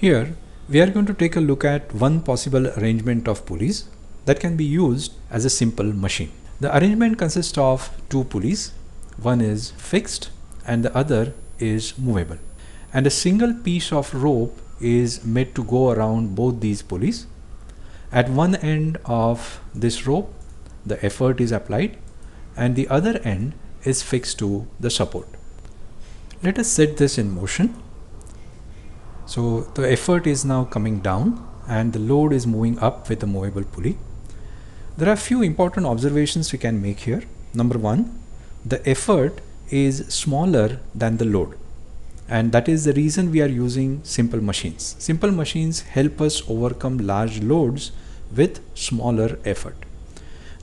Here we are going to take a look at one possible arrangement of pulleys that can be used as a simple machine. The arrangement consists of two pulleys. One is fixed and the other is movable. And a single piece of rope is made to go around both these pulleys. At one end of this rope, the effort is applied and the other end is fixed to the support. Let us set this in motion. So the effort is now coming down and the load is moving up with the movable pulley. There are a few important observations we can make here. Number one, the effort is smaller than the load, and that is the reason we are using simple machines. Simple machines help us overcome large loads with smaller effort.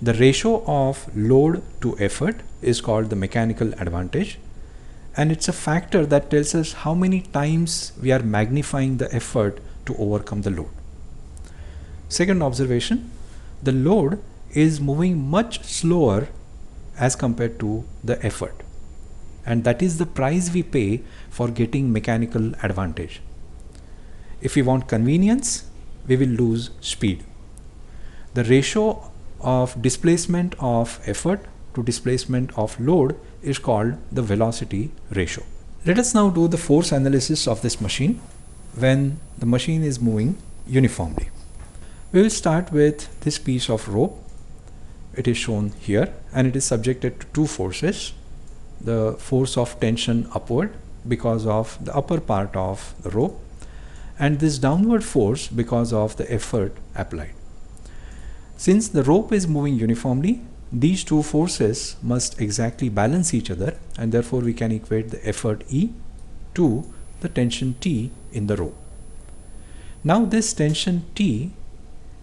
The ratio of load to effort is called the mechanical advantage, and it's a factor that tells us how many times we are magnifying the effort to overcome the load. Second observation, the load is moving much slower as compared to the effort, and that is the price we pay for getting mechanical advantage. If we want convenience, we will lose speed. The ratio of displacement of effort to displacement of load is called the velocity ratio. Let us now do the force analysis of this machine when the machine is moving uniformly. We will start with this piece of rope. It is shown here and it is subjected to two forces. The force of tension upward because of the upper part of the rope, and this downward force because of the effort applied. Since the rope is moving uniformly, these two forces must exactly balance each other, and therefore we can equate the effort E to the tension T in the rope. Now this tension T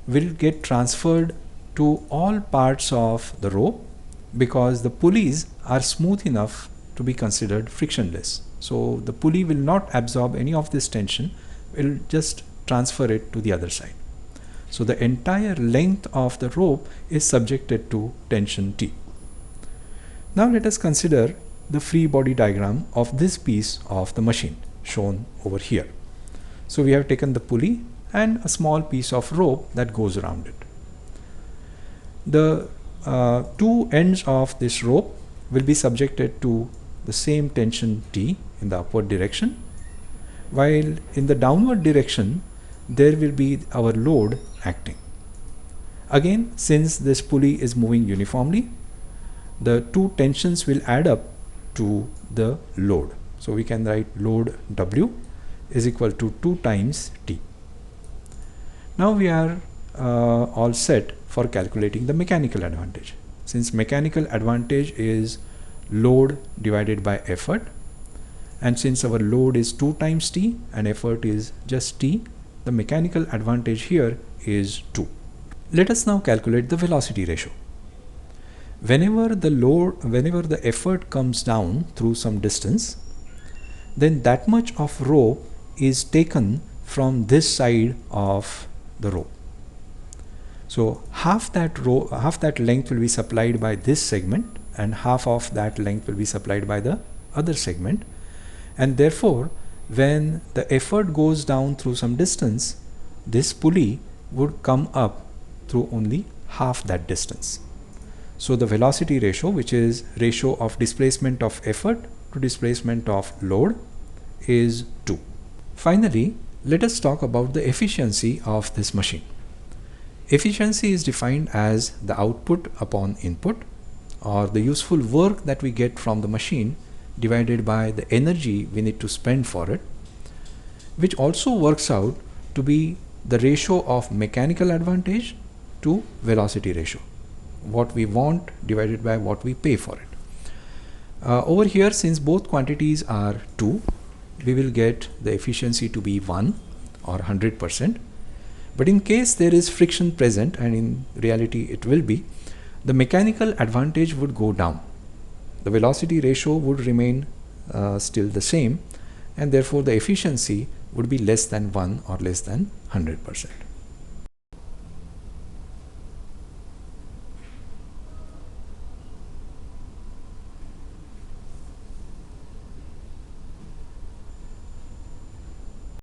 will get transferred to all parts of the rope because the pulleys are smooth enough to be considered frictionless. So the pulley will not absorb any of this tension, will just transfer it to the other side. So the entire length of the rope is subjected to tension T. Now let us consider the free body diagram of this piece of the machine shown over here. So we have taken the pulley and a small piece of rope that goes around it. The two ends of this rope will be subjected to the same tension T in the upward direction, while in the downward direction there will be our load acting. Again, since this pulley is moving uniformly, the two tensions will add up to the load. So we can write load W is equal to 2 times T. Now we are all set for calculating the mechanical advantage. Since mechanical advantage is load divided by effort, and since our load is 2 times T and effort is just T, the mechanical advantage here is 2. Let us now calculate the velocity ratio. Whenever the effort comes down through some distance, then that much of rope is taken from this side of the rope. So half that length will be supplied by this segment and half of that length will be supplied by the other segment, and therefore when the effort goes down through some distance, this pulley would come up through only half that distance. So the velocity ratio, which is ratio of displacement of effort to displacement of load, is 2. Finally, let us talk about the efficiency of this machine. Efficiency is defined as the output upon input, or the useful work that we get from the machine divided by the energy we need to spend for it, which also works out to be the ratio of mechanical advantage to velocity ratio. What we want divided by what we pay for it. Over here, since both quantities are 2, we will get the efficiency to be 1 or 100%. But in case there is friction present, and in reality it will be, the mechanical advantage would go down. The velocity ratio would remain still the same, and therefore the efficiency would be less than 1 or less than 100%.